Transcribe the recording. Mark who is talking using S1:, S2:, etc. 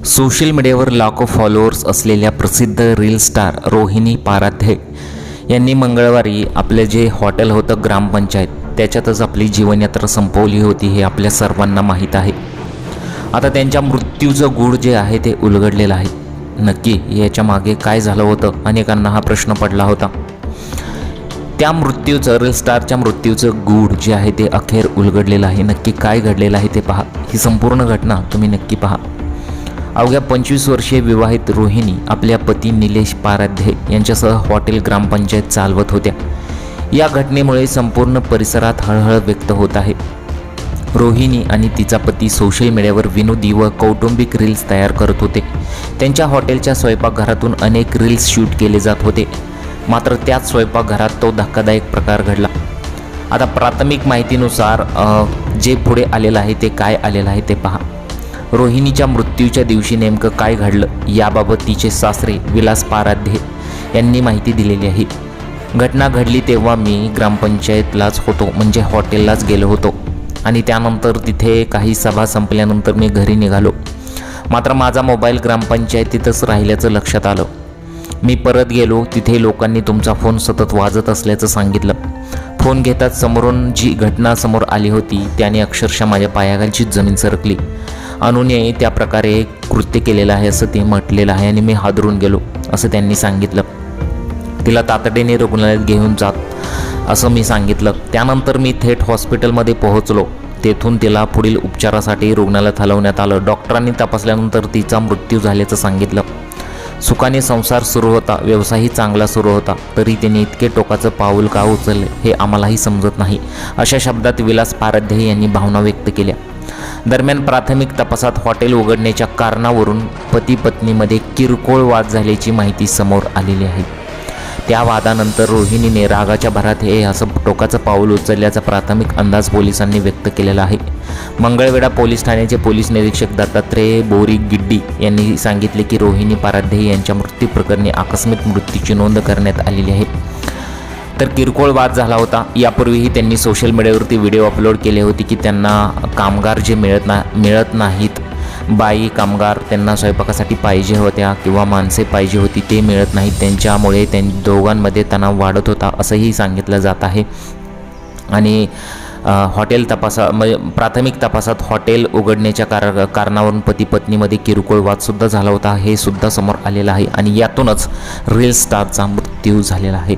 S1: Social मीडियावर लाखो followers असलेल्या प्रसिद्ध रील स्टार रोहिणी पाराध्ये यांनी मंगळवारी आपले जे हॉटेल होतं ग्रामपंचायत त्याच्यातच आपली जीवनयात्रा संपवली होती हे आपल्या सर्वांना माहीत आहे। आता त्यांच्या मृत्यूचं गूढ जे आहे ते उलगडलेलं आहे। नक्की याच्या मागे काय झालं होतं अनेकांना हा प्रश्न पडला होता। त्या मृत्यूचं रील स्टारच्या मृत्यूचं गूढ जे आहे ते अखेर उलगडलेलं आहे। नक्की काय घडलेलं आहे ते पहा। ही संपूर्ण घटना तुम्ही नक्की पहा। अवघ्या 25 वर्षीय विवाहित रोहिणी आपल्या पती निलेश पाराध्ये यांच्यासह हॉटेल ग्रामपंचायत चालवत होत्या। या घटनेमुळे संपूर्ण परिसरात हळहळ व्यक्त होत आहे। रोहिणी आणि तिचा पती सोशल मीडियावर विनोदी व कौटुंबिक रील्स तयार करत होते। त्यांच्या हॉटेलच्या स्वयंपाकघरातून अनेक रील्स शूट केले जात होते। मात्र त्याच स्वयंपाकघरात तो धक्कादायक प्रकार घडला। आता प्राथमिक माहितीनुसार जे पुढे आलेलं आहे ते काय आलेलं आहे ते पहा। रोहिणीच्या मृत्यूच्या दिवशी नेमकं काय घडलं याबाबत तिचे सासरे विलास पाराध्ये यांनी माहिती दिलेली आहे। घटना घडली तेव्हा मी ग्रामपंचायतलाच होतो, म्हणजे हॉटेललाच गेलो होतो आणि त्यानंतर तिथे काही सभा संपल्यानंतर मी घरी निघालो। मात्र माझा मोबाईल ग्रामपंचायतीतच राहिल्याचं लक्षात आलं। मी परत गेलो, तिथे लोकांनी तुमचा फोन सतत वाजत असल्याचं सांगितलं। फोन घेतात समोरून जी घटना समोर आली होती त्याने अक्षरशः माझ्या पायाखालची जमीन सरकली। अनुने त्या प्रकारे कृत्य केलेलं आहे असं ते म्हटलेलं आहे आणि मी हादरून गेलो असं त्यांनी सांगितलं। तिला तातडीने रुग्णालयात घेऊन जात असं मी सांगितलं। त्यानंतर मी थेट हॉस्पिटलमध्ये पोहोचलो। तेथून तिला पुढील उपचारासाठी रुग्णालयात हलवण्यात आलं। डॉक्टरांनी तपासल्यानंतर तिचा मृत्यू झाल्याचं सांगितलं। सुखाने संसार सुरू होता, व्यवसायही चांगला सुरू होता, तरी त्यांनी इतके टोकाचं पाऊल का उचलले हे आम्हालाही समजत नाही, अशा शब्दात विलास पाराध्ये यांनी भावना व्यक्त केल्या। दरम्यान प्राथमिक तपासात हॉटेल उघडण्याच्या कारणावरून पती पत्नीमध्ये किरकोळ वाद झाल्याची माहिती समोर आलेली आहे। त्या वादानंतर रोहिणीने रागाच्या भरात हे असं टोकाचं पाऊल उचलल्याचा प्राथमिक अंदाज पोलिसांनी व्यक्त केलेला आहे। मंगळवेढा पोलीस ठाण्याचे पोलीस निरीक्षक दत्तात्रय बोरीगिड्डी यांनी सांगितले की रोहिणी पाराध्ये यांच्या मृत्यू प्रकरणी आकस्मिक मृत्यूची नोंद करण्यात आलेली आहे। तर किरकोळ वाद झाला होता। यापूर्वीही त्यांनी सोशल मीडियावरती व्हिडिओ अपलोड केले होते की त्यांना कामगार जे मिळत नाहीत, बाई कामगार त्यांना स्वयंपाकासाठी पाहिजे होत्या किंवा माणसे पाहिजे होती, ते मिळत नाहीत, त्यांच्यामुळे दोघांमध्ये तणाव वाढत होता असंही सांगितलं जात आहे। आणि हॉटेल म्हणजे प्राथमिक तपासात हॉटेल उघडण्याच्या कारणावरून पती पत्नीमध्ये किरकोळ वादसुद्धा झाला होता हे सुद्धा समोर आलेलं आहे आणि यातूनच रील स्टारचा मृत्यू झालेला आहे।